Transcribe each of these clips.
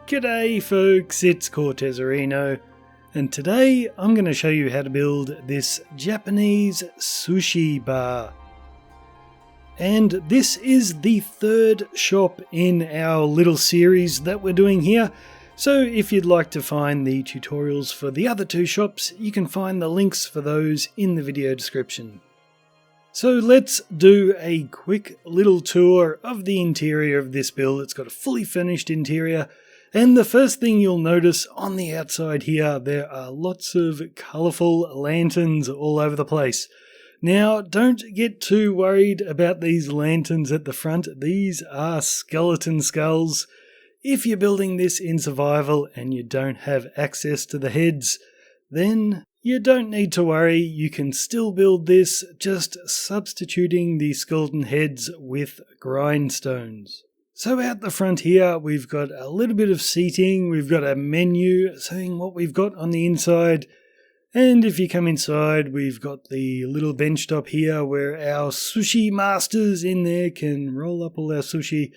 G'day folks, it's Cortezerino, and today I'm going to show you how to build this Japanese sushi bar. And this is the third shop in our little series that we're doing here, so if you'd like to find the tutorials for the other two shops, you can find the links for those in the video description. So let's do a quick little tour of the interior of this build. It's got a fully furnished interior. And the first thing you'll notice on the outside here, there are lots of colourful lanterns all over the place. Now, don't get too worried about these lanterns at the front. These are skeleton skulls. If you're building this in survival and you don't have access to the heads, then you don't need to worry. You can still build this, just substituting the skeleton heads with grindstones. So out the front here, we've got a little bit of seating, we've got a menu saying what we've got on the inside, and if you come inside, we've got the little bench top here where our sushi masters in there can roll up all our sushi,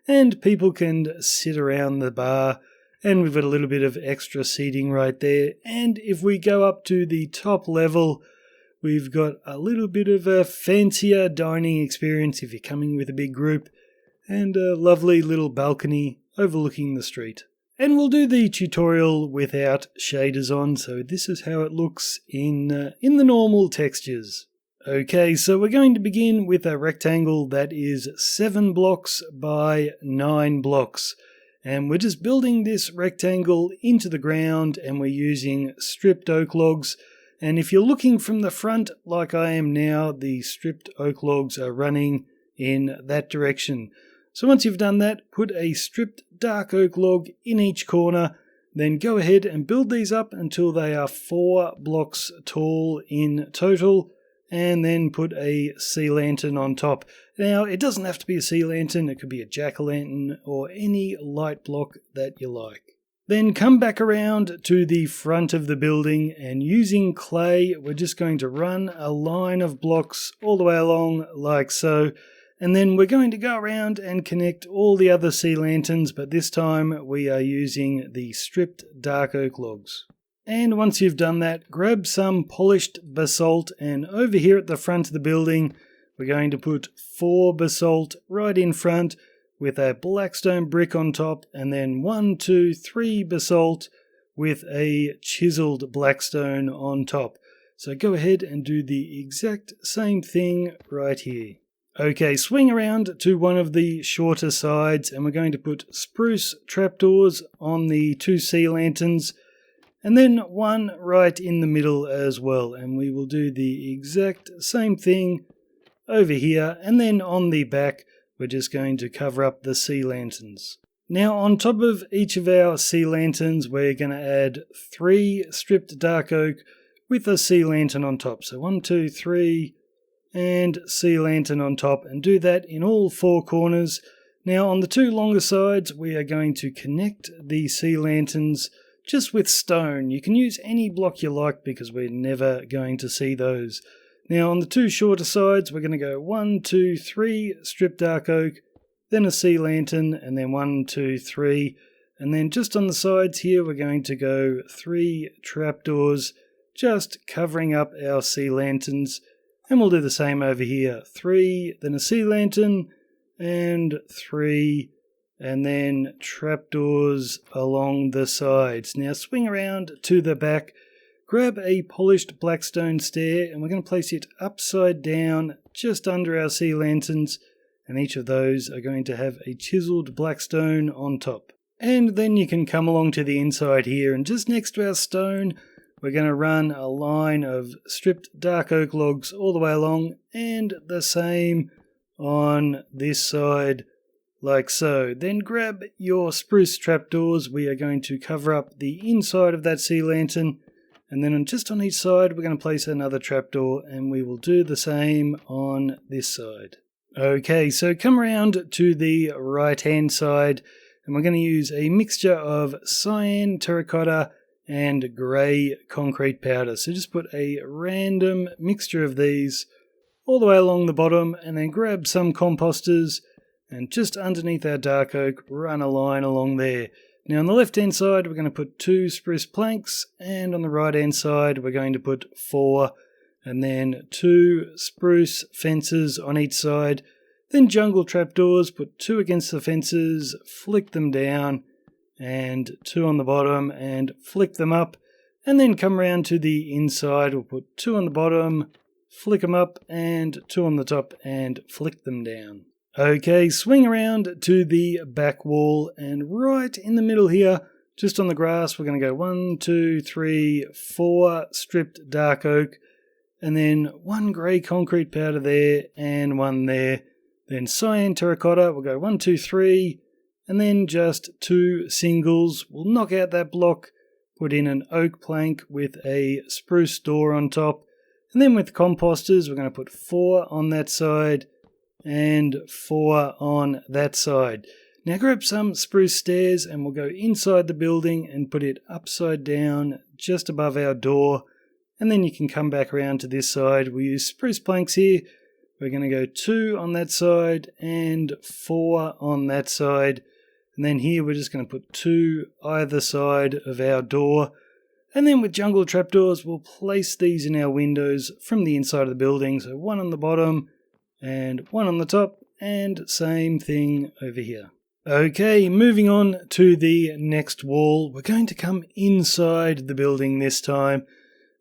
and people can sit around the bar, and we've got a little bit of extra seating right there, and if we go up to the top level, we've got a little bit of a fancier dining experience if you're coming with a big group, and a lovely little balcony overlooking the street. And we'll do the tutorial without shaders on, so this is how it looks in the normal textures. Okay, so we're going to begin with a rectangle that is 7 blocks by 9 blocks. And we're just building this rectangle into the ground, and we're using stripped oak logs. And if you're looking from the front, like I am now, the stripped oak logs are running in that direction. So once you've done that, put a stripped dark oak log in each corner, then go ahead and build these up until they are 4 blocks tall in total, and then put a sea lantern on top. Now, it doesn't have to be a sea lantern, it could be a jack-o'-lantern or any light block that you like. Then come back around to the front of the building, and using clay, we're just going to run a line of blocks all the way along like so. And then we're going to go around and connect all the other sea lanterns, but this time we are using the stripped dark oak logs. And once you've done that, grab some polished basalt, and over here at the front of the building, we're going to put 4 basalt right in front with a blackstone brick on top, and then 1, 2, 3 basalt with a chiseled blackstone on top. So go ahead and do the exact same thing right here. Okay, swing around to one of the shorter sides, and we're going to put spruce trapdoors on the 2 sea lanterns, and then 1 right in the middle as well. And we will do the exact same thing over here, and then on the back, we're just going to cover up the sea lanterns. Now, on top of each of our sea lanterns, we're going to add 3 stripped dark oak with a sea lantern on top. So 1, 2, 3... and sea lantern on top, and do that in all 4 corners. Now on the 2 longer sides, we are going to connect the sea lanterns just with stone. You can use any block you like because we're never going to see those. Now on the 2 shorter sides, we're going to go 1, 2, 3 stripped dark oak, then a sea lantern, and then 1, 2, 3, and then just on the sides here, we're going to go 3 trapdoors, just covering up our sea lanterns. And we'll do the same over here. 3, then a sea lantern, and 3, and then trapdoors along the sides. Now swing around to the back, grab a polished blackstone stair, and we're going to place it upside down just under our sea lanterns, and each of those are going to have a chiseled blackstone on top. And then you can come along to the inside here, and just next to our stone, we're going to run a line of stripped dark oak logs all the way along, and the same on this side, like so. Then grab your spruce trapdoors. We are going to cover up the inside of that sea lantern, and then just on each side, we're going to place another trapdoor, and we will do the same on this side. Okay, so come around to the right-hand side, and we're going to use a mixture of cyan terracotta and grey concrete powder. So just put a random mixture of these all the way along the bottom, and then grab some composters and just underneath our dark oak, run a line along there. Now on the left hand side we're going to put 2 spruce planks, and on the right hand side we're going to put 4, and then 2 spruce fences on each side. Then jungle trapdoors, put 2 against the fences, flick them down, and 2 on the bottom, and flick them up. And then come around to the inside, we'll put 2 on the bottom, flick them up, and 2 on the top, and flick them down. Okay, swing around to the back wall, and right in the middle here, just on the grass, we're going to go 1, 2, 3, 4 stripped dark oak, and then 1 grey concrete powder there, and 1 there. Then cyan terracotta, we'll go 1, 2, 3, and then just 2 singles. We'll knock out that block, put in an oak plank with a spruce door on top, and then with composters, we're going to put 4 on that side, and 4 on that side. Now grab some spruce stairs, and we'll go inside the building and put it upside down just above our door, and then you can come back around to this side. We'll use spruce planks here. We're going to go 2 on that side and 4 on that side. And then here we're just going to put 2 either side of our door. And then with jungle trapdoors, we'll place these in our windows from the inside of the building. So 1 on the bottom and 1 on the top, and same thing over here. Okay, moving on to the next wall. We're going to come inside the building this time.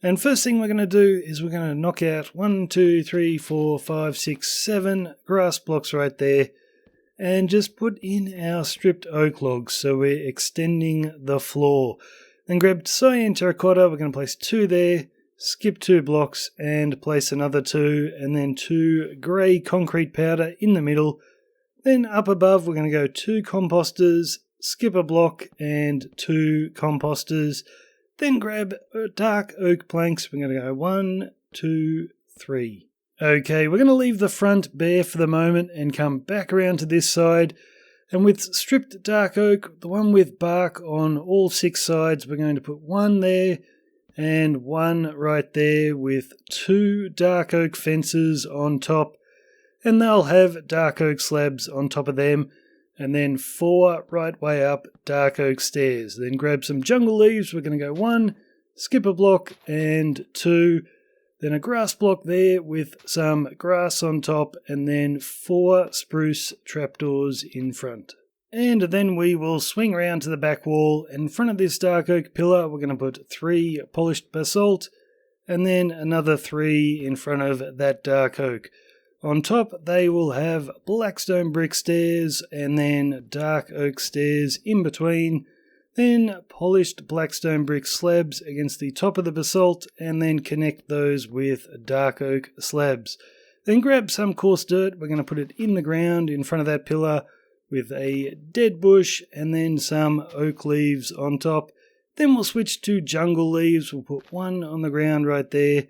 And first thing we're going to do is we're going to knock out 1, 2, 3, 4, 5, 6, 7 grass blocks right there, and just put in our stripped oak logs, so we're extending the floor. Then grab cyan terracotta, we're going to place 2 there, skip 2 blocks and place another 2, and then 2 grey concrete powder in the middle. Then up above we're going to go 2 composters, skip a block and 2 composters. Then grab dark oak planks. We're going to go 1, 2, 3. Okay, we're going to leave the front bare for the moment and come back around to this side. And with stripped dark oak, the one with bark on all 6 sides, we're going to put 1 there and 1 right there with 2 dark oak fences on top. And they'll have dark oak slabs on top of them. And then 4 right way up dark oak stairs. Then grab some jungle leaves. We're going to go 1, skip a block, and 2. Then a grass block there with some grass on top, and then 4 spruce trapdoors in front. And then we will swing around to the back wall. In front of this dark oak pillar, we're going to put 3 polished basalt, and then another 3 in front of that dark oak. On top, they will have blackstone brick stairs and then dark oak stairs in between, then polished blackstone brick slabs against the top of the basalt, and then connect those with dark oak slabs. Then grab some coarse dirt, we're going to put it in the ground in front of that pillar with a dead bush and then some oak leaves on top. Then we'll switch to jungle leaves, we'll put 1 on the ground right there,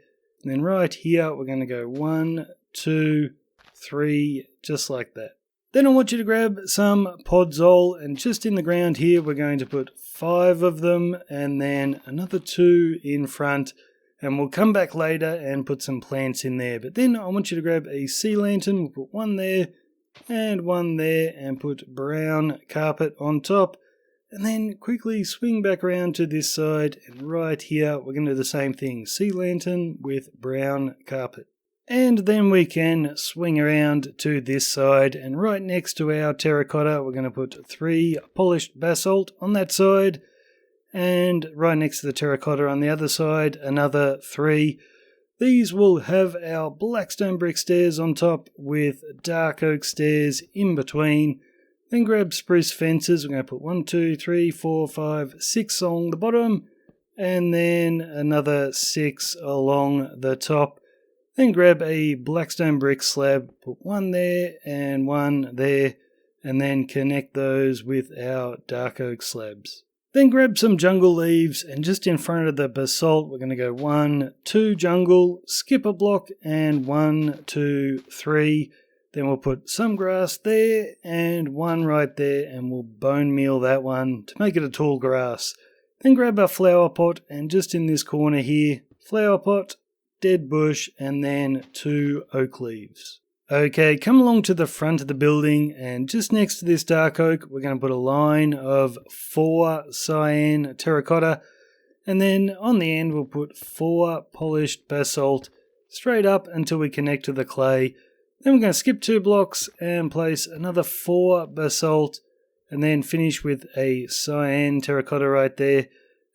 and then right here we're going to go 1, 2, 3, just like that. Then I want you to grab some podzol, and just in the ground here we're going to put 5 of them and then another 2 in front, and we'll come back later and put some plants in there. But then I want you to grab a sea lantern, we'll put 1 there and 1 there, and put brown carpet on top, and then quickly swing back around to this side, and right here we're going to do the same thing, sea lantern with brown carpet. And then we can swing around to this side, and right next to our terracotta we're going to put 3 polished basalt on that side, and right next to the terracotta on the other side another 3. These will have our blackstone brick stairs on top with dark oak stairs in between. Then grab spruce fences, we're going to put 1, 2, 3, 4, 5, 6 along the bottom, and then another 6 along the top. Then grab a blackstone brick slab, put 1 there and 1 there, and then connect those with our dark oak slabs. Then grab some jungle leaves, and just in front of the basalt we're going to go 1, 2 jungle, skip a block, and 1, 2, 3. Then we'll put some grass there and 1 right there, and we'll bone meal that one to make it a tall grass. Then grab our flower pot, and just in this corner here, flower pot, dead bush, and then 2 oak leaves. Okay, come along to the front of the building, and just next to this dark oak, we're going to put a line of 4 cyan terracotta, and then on the end we'll put 4 polished basalt straight up until we connect to the clay. Then we're going to skip 2 blocks and place another 4 basalt, and then finish with a cyan terracotta right there.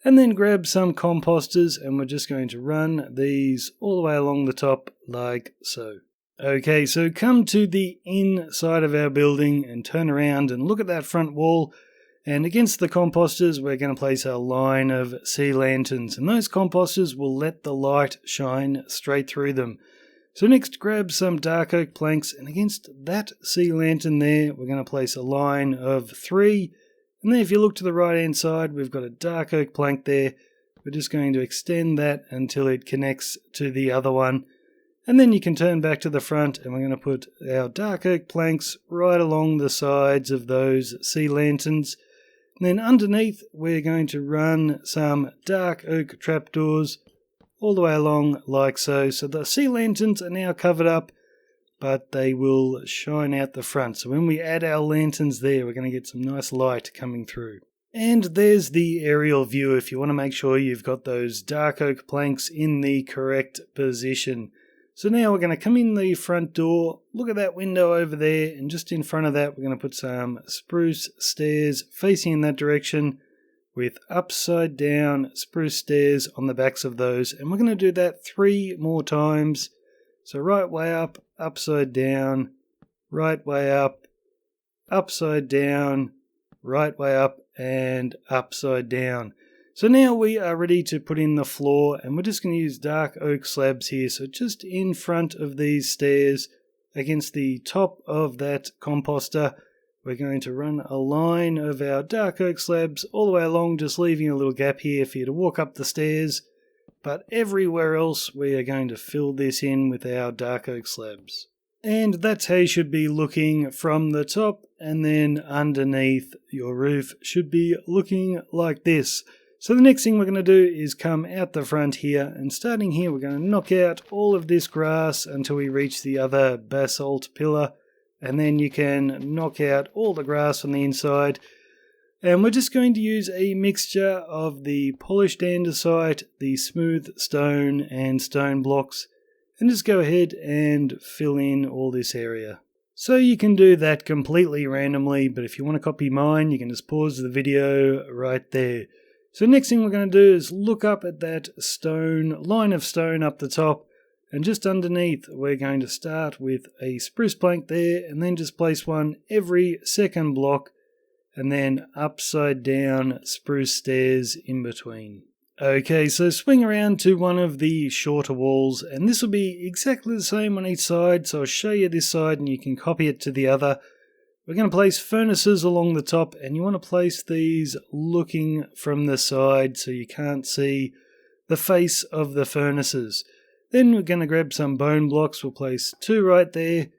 And then grab some composters, and we're just going to run these all the way along the top like so. Okay, so come to the inside of our building and turn around and look at that front wall. And against the composters, we're going to place a line of sea lanterns, and those composters will let the light shine straight through them. So next, grab some dark oak planks, and against that sea lantern there, we're going to place a line of 3. And then if you look to the right hand side, we've got a dark oak plank there. We're just going to extend that until it connects to the other one. And then you can turn back to the front, and we're going to put our dark oak planks right along the sides of those sea lanterns. And then underneath, we're going to run some dark oak trapdoors all the way along like so. So the sea lanterns are now covered up, but they will shine out the front. So when we add our lanterns there, we're going to get some nice light coming through. And there's the aerial view if you want to make sure you've got those dark oak planks in the correct position. So now we're going to come in the front door, look at that window over there, and just in front of that we're going to put some spruce stairs facing in that direction with upside down spruce stairs on the backs of those. And we're going to do that 3 more times. So right way up, upside down, right way up, upside down, right way up, and upside down. So now we are ready to put in the floor, and we're just going to use dark oak slabs here. So just in front of these stairs, against the top of that composter, we're going to run a line of our dark oak slabs all the way along, just leaving a little gap here for you to walk up the stairs. But everywhere else, we are going to fill this in with our dark oak slabs. And that's how you should be looking from the top, and then underneath your roof should be looking like this. So the next thing we're going to do is come out the front here, and starting here we're going to knock out all of this grass until we reach the other basalt pillar, and then you can knock out all the grass on the inside. And we're just going to use a mixture of the polished andesite, the smooth stone and stone blocks, and just go ahead and fill in all this area. So you can do that completely randomly, but if you want to copy mine, you can just pause the video right there. So next thing we're going to do is look up at that stone, line of stone up the top, and just underneath we're going to start with a spruce plank there, and then just place one every second block, and then upside down spruce stairs in between. Okay, so swing around to one of the shorter walls, and this will be exactly the same on each side, so I'll show you this side and you can copy it to the other. We're going to place furnaces along the top, and you want to place these looking from the side so you can't see the face of the furnaces. Then we're going to grab some bone blocks. We'll place 2 right there,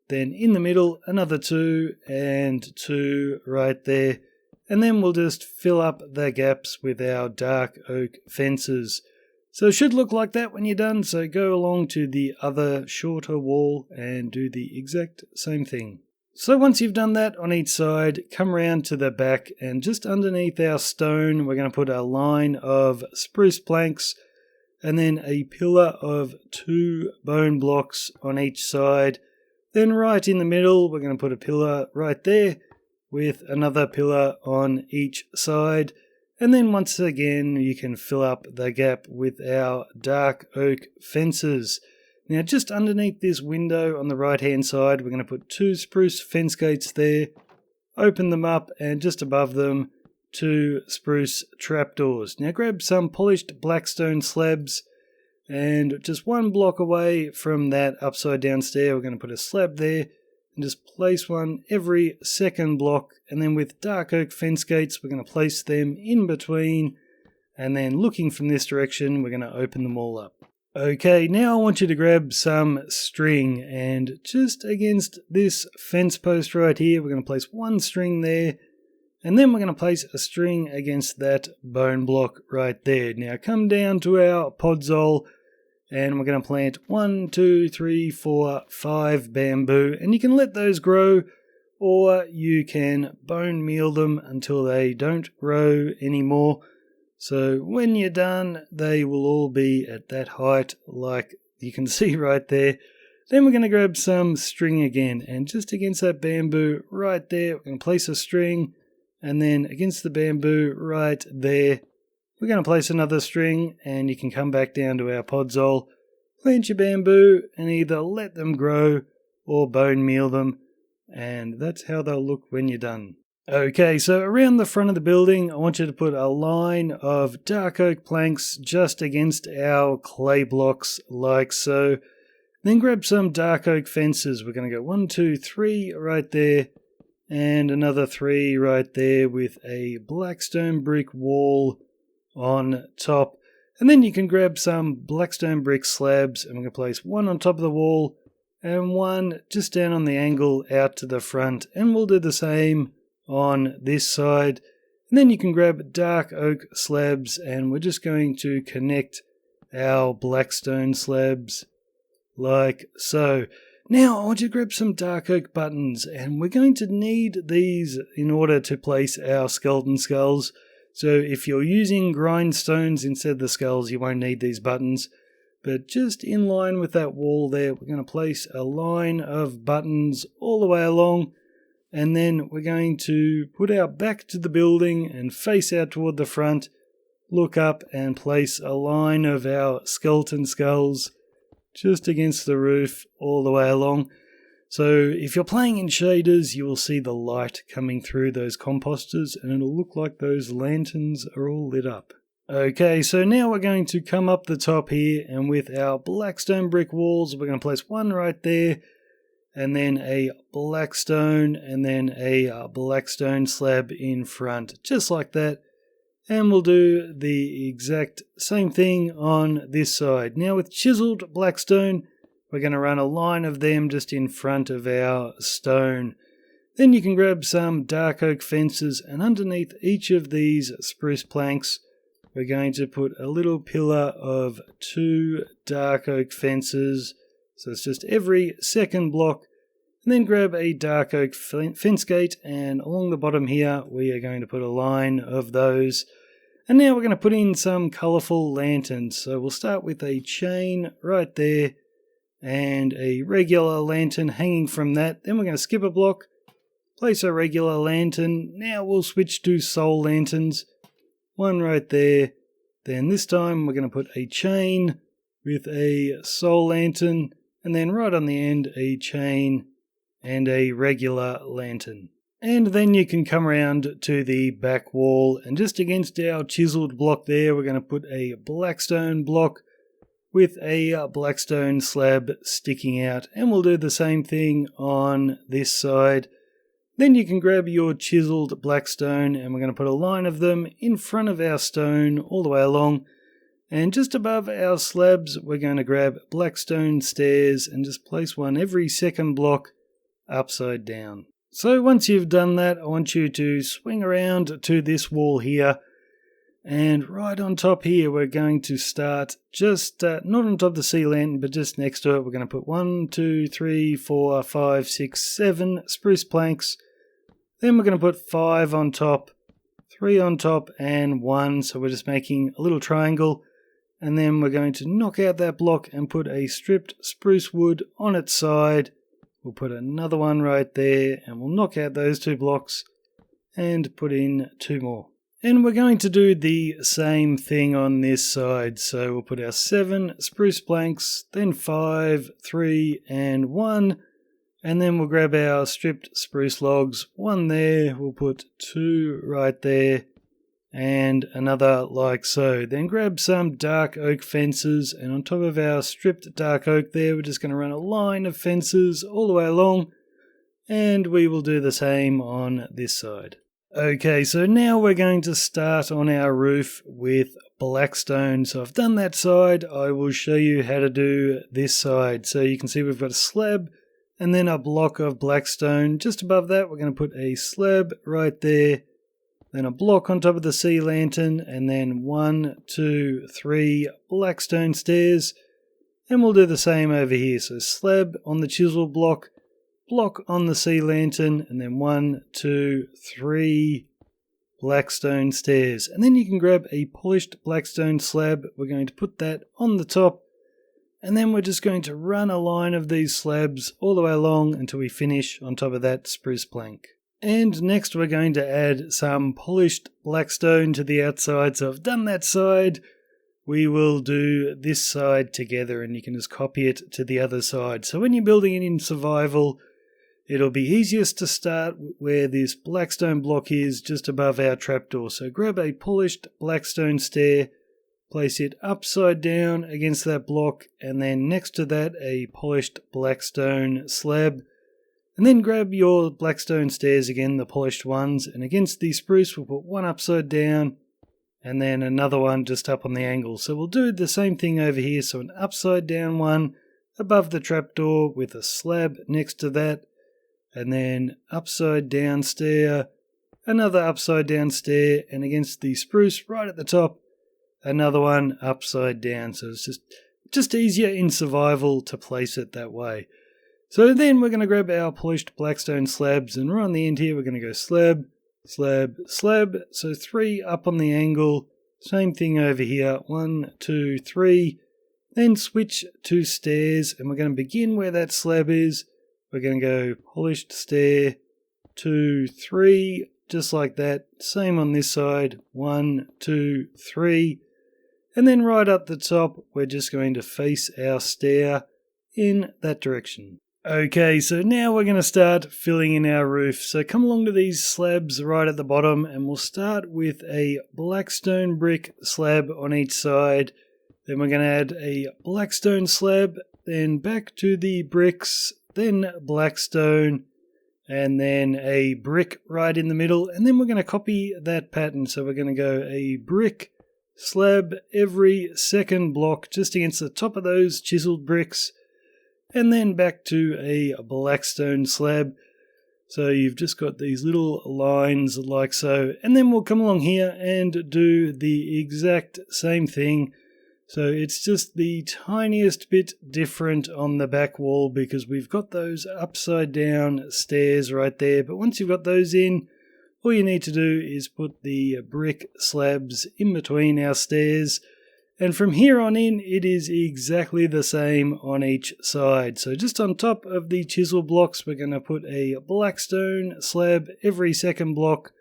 then in the middle another 2 and 2 right there, and then we'll just fill up the gaps with our dark oak fences. So it should look like that when you're done, so go along to the other shorter wall and do the exact same thing. So once you've done that on each side, come around to the back, and just underneath our stone we're going to put a line of spruce planks and then a pillar of 2 bone blocks on each side. Then right in the middle we're going to put a pillar right there with another pillar on each side, and then once again you can fill up the gap with our dark oak fences. Now just underneath this window on the right hand side we're going to put 2 spruce fence gates there, open them up, and just above them 2 spruce trapdoors. Now grab some polished blackstone slabs, and just 1 block away from that upside down stair we're going to put a slab there, and just place one every second block, and then with dark oak fence gates we're going to place them in between, and then looking from this direction we're going to open them all up. Okay, now I want you to grab some string, and just against this fence post right here we're going to place 1 string there, and then we're going to place a string against that bone block right there. Now come down to our podzol, And we're going to plant 1, 2, 3, 4, 5 bamboo. And you can let those grow, or you can bone meal them until they don't grow anymore. So when you're done, they will all be at that height like you can see right there. Then we're going to grab some string again, and just against that bamboo right there, we're going to place a string, and then against the bamboo right there, we're going to place another string, and you can come back down to our podzol, plant your bamboo, and either let them grow or bone meal them, and that's how they'll look when you're done. Okay, so around the front of the building, I want you to put a line of dark oak planks just against our clay blocks, like so. Then grab some dark oak fences. We're going to go 1, 2, 3 right there, and another 3 right there with a blackstone brick wall on top. And then you can grab some blackstone brick slabs, and we're going to place 1 on top of the wall and 1 just down on the angle out to the front. And we'll do the same on this side. And then you can grab dark oak slabs, and we're just going to connect our blackstone slabs like so. Now I want you to grab some dark oak buttons, and we're going to need these in order to place our skeleton skulls. So if you're using grindstones instead of the skulls, you won't need these buttons. But just in line with that wall there, we're going to place a line of buttons all the way along, and then we're going to put our back to the building and face out toward the front, look up and place a line of our skeleton skulls just against the roof all the way along. So if you're playing in shaders, you will see the light coming through those composters, and it'll look like those lanterns are all lit up. Okay, so now we're going to come up the top here, and with our blackstone brick walls, we're going to place 1 right there, and then a blackstone, and then a blackstone slab in front, just like that. And we'll do the exact same thing on this side. Now with chiseled blackstone, we're going to run a line of them just in front of our stone. Then you can grab some dark oak fences, and underneath each of these spruce planks, we're going to put a little pillar of 2 dark oak fences. So it's just every second block. And then grab a dark oak fence gate, and along the bottom here, we are going to put a line of those. And now we're going to put in some colourful lanterns. So we'll start with a chain right there, and a regular lantern hanging from that. Then we're going to skip a block, place a regular lantern. Now we'll switch to soul lanterns. 1 right there. Then this time we're going to put a chain with a soul lantern, and then right on the end a chain and a regular lantern. And then you can come around to the back wall, and just against our chiseled block there, we're going to put a blackstone block with a blackstone slab sticking out, and we'll do the same thing on this side. Then you can grab your chiseled blackstone, and we're going to put a line of them in front of our stone all the way along, and just above our slabs we're going to grab blackstone stairs and just place 1 every second block upside down. So once you've done that, I want you to swing around to this wall here, and right on top here we're going to start just not on top of the sea lantern, but just next to it. We're going to put 1, 2, 3, 4, 5, 6, 7 spruce planks. Then we're going to put 5 on top, 3 on top, and 1, so we're just making a little triangle. And then we're going to knock out that block and put a stripped spruce wood on its side. We'll put another one right there, and we'll knock out those 2 blocks and put in 2 more. And we're going to do the same thing on this side. So we'll put our 7 spruce planks, then 5, 3, and 1. And then we'll grab our stripped spruce logs, 1 there, we'll put 2 right there, and another like so. Then grab some dark oak fences, and on top of our stripped dark oak there, we're just going to run a line of fences all the way along, and we will do the same on this side. Okay, so now we're going to start on our roof with blackstone. So I've done that side, I will show you how to do this side. So you can see we've got a slab and then a block of blackstone. Just above that we're going to put a slab right there, then a block on top of the sea lantern, and then 1, 2, 3 blackstone stairs. And we'll do the same over here. So slab on the chisel block, block on the sea lantern, and then 1, 2, 3 blackstone stairs. And then you can grab a polished blackstone slab. We're going to put that on the top, and then we're just going to run a line of these slabs all the way along until we finish on top of that spruce plank. And next we're going to add some polished blackstone to the outside. So I've done that side. We will do this side together, and you can just copy it to the other side. So when you're building it in survival, it'll be easiest to start where this blackstone block is, just above our trapdoor. So grab a polished blackstone stair, place it upside down against that block, and then next to that a polished blackstone slab. And then grab your blackstone stairs again, the polished ones, and against the spruce we'll put one upside down and then another one just up on the angle. So we'll do the same thing over here. So an upside down one above the trapdoor with a slab next to that, and then upside down stair, another upside down stair, and against the spruce right at the top, another one upside down. So it's just easier in survival to place it that way. So then we're going to grab our polished blackstone slabs, and right on the end here we're going to go slab, slab, slab. So 3 up on the angle. Same thing over here. 1, 2, 3. Then switch to stairs, and we're going to begin where that slab is. We're going to go polished stair, 2, 3, just like that. Same on this side. 1, 2, 3. And then right up the top, we're just going to face our stair in that direction. Okay, so now we're going to start filling in our roof. So come along to these slabs right at the bottom, and we'll start with a blackstone brick slab on each side. Then we're going to add a blackstone slab, then back to the bricks, then blackstone, and then a brick right in the middle. And then we're going to copy that pattern. So we're going to go a brick slab every second block just against the top of those chiseled bricks, and then back to a blackstone slab. So you've just got these little lines like so. And then we'll come along here and do the exact same thing. So it's just the tiniest bit different on the back wall because we've got those upside down stairs right there. But once you've got those in, all you need to do is put the brick slabs in between our stairs. And from here on in, it is exactly the same on each side. So just on top of the chisel blocks, we're going to put a blackstone slab every second block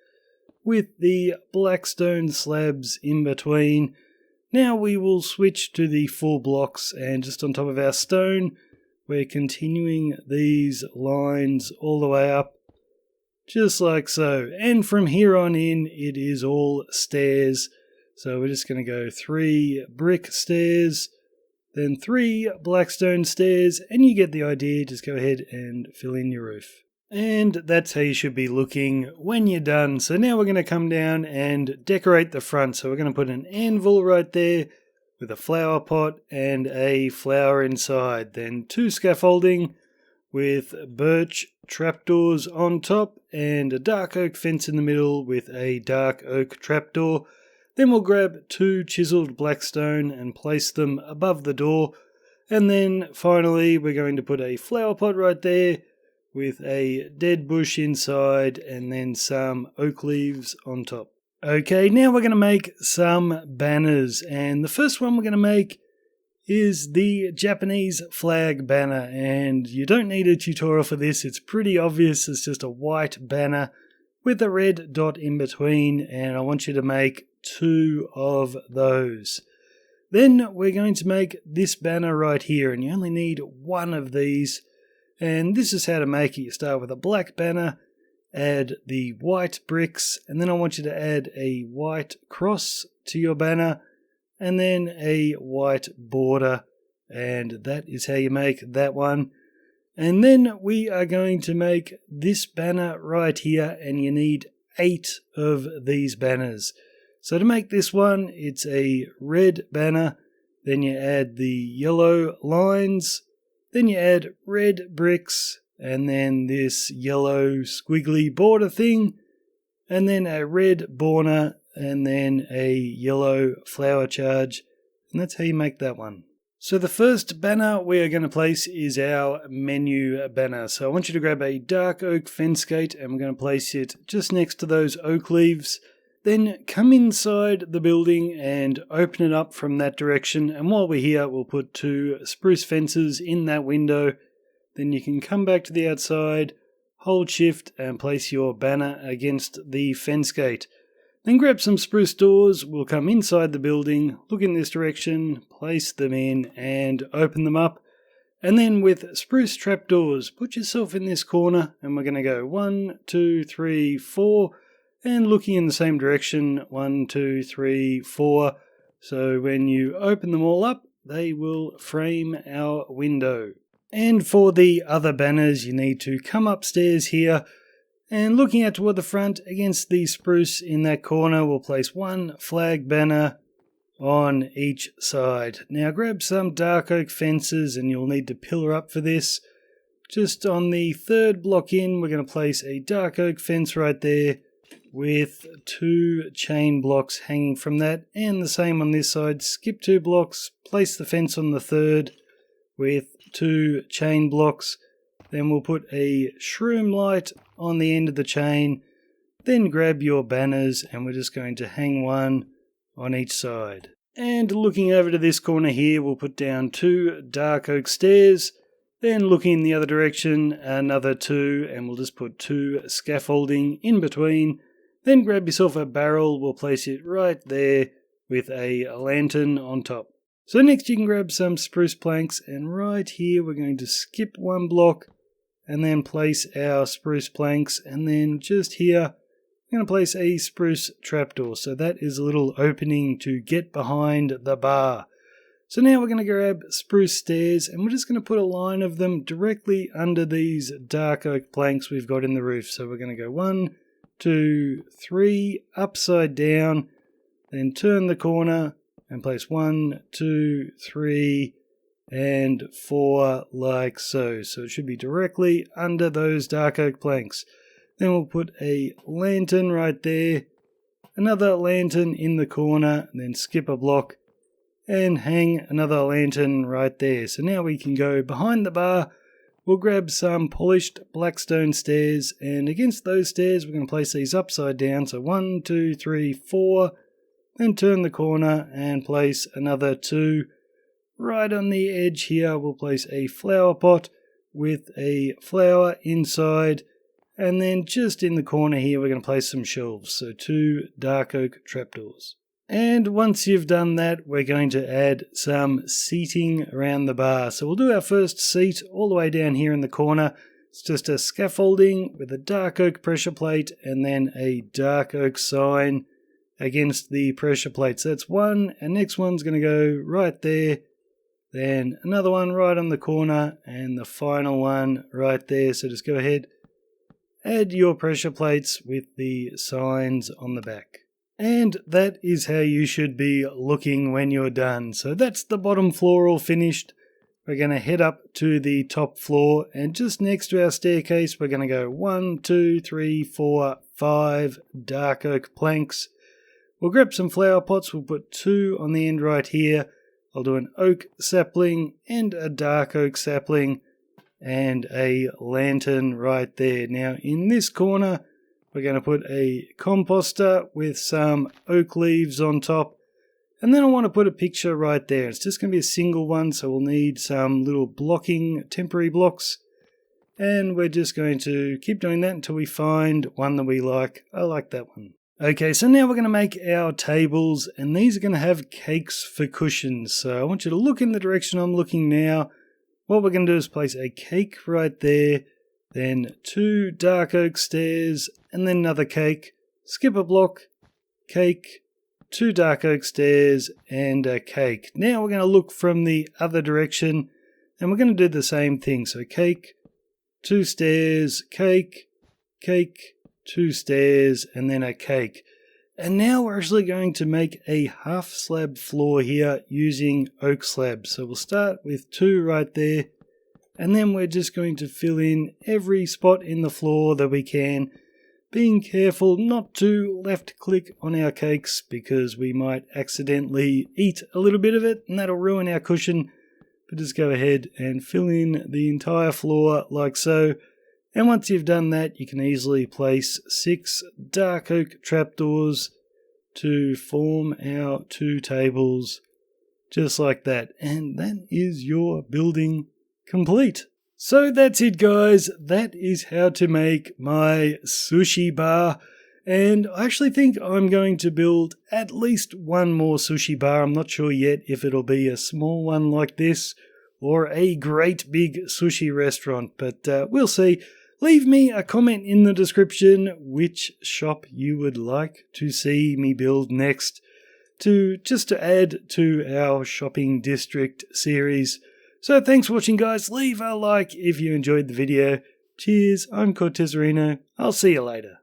with the blackstone slabs in between. Now we will switch to the full blocks, and just on top of our stone, we're continuing these lines all the way up, just like so. And from here on in, it is all stairs. So we're just going to go 3 brick stairs, then 3 blackstone stairs, and you get the idea. Just go ahead and fill in your roof. And that's how you should be looking when you're done. So now we're going to come down and decorate the front. So we're going to put an anvil right there with a flower pot and a flower inside. Then 2 scaffolding with birch trapdoors on top and a dark oak fence in the middle with a dark oak trapdoor. Then we'll grab 2 chiseled blackstone and place them above the door. And then finally we're going to put a flower pot right there with a dead bush inside and then some oak leaves on top. Okay, now we're going to make some banners. And the first one we're going to make is the Japanese flag banner. And you don't need a tutorial for this. It's pretty obvious. It's just a white banner with a red dot in between. And I want you to make 2 of those. Then we're going to make this banner right here, and you only need 1 of these. And this is how to make it. You start with a black banner, add the white bricks, and then I want you to add a white cross to your banner, and then a white border, and that is how you make that one. And then we are going to make this banner right here, and you need 8 of these banners. So to make this one, it's a red banner, then you add the yellow lines, then you add red bricks, and then this yellow squiggly border thing, and then a red border, and then a yellow flower charge, and that's how you make that one. So the first banner we are going to place is our menu banner. So I want you to grab a dark oak fence gate and we're going to place it just next to those oak leaves. Then come inside the building and open it up from that direction. And while we're here, we'll put 2 spruce fences in that window. Then you can come back to the outside, hold shift and place your banner against the fence gate. Then grab some spruce doors, we'll come inside the building, look in this direction, place them in and open them up. And then with spruce trapdoors, put yourself in this corner and we're going to go 1, 2, 3, 4 and looking in the same direction, 1, 2, 3, 4. So when you open them all up, they will frame our window. And for the other banners, you need to come upstairs here. And looking out toward the front against the spruce in that corner, we'll place 1 flag banner on each side. Now grab some dark oak fences and you'll need to pillar up for this. Just on the 3rd block in, we're going to place a dark oak fence right there with 2 chain blocks hanging from that. And the same on this side. Skip 2 blocks, place the fence on the 3rd with 2 chain blocks. Then we'll put a shroom light on the end of the chain. Then grab your banners and we're just going to hang 1 on each side. And looking over to this corner here, we'll put down 2 dark oak stairs. Then looking in the other direction, another 2, and we'll just put 2 scaffolding in between. Then grab yourself a barrel, we'll place it right there with a lantern on top. So next you can grab some spruce planks, and right here we're going to skip 1 block and then place our spruce planks, and then just here I'm going to place a spruce trapdoor. So that is a little opening to get behind the bar. So now we're going to grab spruce stairs and we're just going to put a line of them directly under these dark oak planks we've got in the roof. So we're going to go 1, 2, 3 upside down, then turn the corner and place 1, 2, 3 and 4 like so. So it should be directly under those dark oak planks. Then we'll put a lantern right there, another lantern in the corner, and then skip a block and hang another lantern right there. So now we can go behind the bar. We'll grab some polished blackstone stairs, and against those stairs we're going to place these upside down. So 1, 2, 3, 4, then turn the corner and place another 2. Right on the edge here we'll place a flower pot with a flower inside, and then just in the corner here we're going to place some shelves, so 2 dark oak trapdoors. And once you've done that, we're going to add some seating around the bar. So we'll do our first seat all the way down here in the corner. It's just a scaffolding with a dark oak pressure plate and then a dark oak sign against the pressure plate. So that's 1, and next one's going to go right there. Then another one right on the corner, and the final one right there. So just go ahead, add your pressure plates with the signs on the back. And that is how you should be looking when you're done. So that's the bottom floor all finished. We're going to head up to the top floor, and just next to our staircase we're going to go 1, 2, 3, 4, 5 dark oak planks. We'll grab some flower pots, we'll put 2 on the end right here. I'll do an oak sapling and a dark oak sapling and a lantern right there. Now in this corner we're going to put a composter with some oak leaves on top, and then I want to put a picture right there. It's just going to be a single one, so we'll need some little blocking temporary blocks, and we're just going to keep doing that until we find one that we like. I like that one. Okay, so now we're going to make our tables, and these are going to have cakes for cushions. So I want you to look in the direction I'm looking now. What we're going to do is place a cake right there, then 2 dark oak stairs, and then another cake, skip a block, cake, 2 dark oak stairs, and a cake. Now we're going to look from the other direction, and we're going to do the same thing. So cake, 2 stairs, cake, cake, 2 stairs, and then a cake. And now we're actually going to make a half slab floor here using oak slabs. So we'll start with 2 right there, and then we're just going to fill in every spot in the floor that we can, being careful not to left click on our cakes because we might accidentally eat a little bit of it and that'll ruin our cushion. but just go ahead and fill in the entire floor like so. And once you've done that, you can easily place 6 dark oak trapdoors to form our 2 tables, just like that. And that is your building complete. So that's it, guys. That is how to make my sushi bar. And I actually think I'm going to build at least one more sushi bar. I'm not sure yet if it'll be a small one like this or a great big sushi restaurant, but we'll see. Leave me a comment in the description which shop you would like to see me build next, just to add to our shopping district series. So thanks for watching, guys. Leave a like if you enjoyed the video. Cheers, I'm Cortezerino. I'll see you later.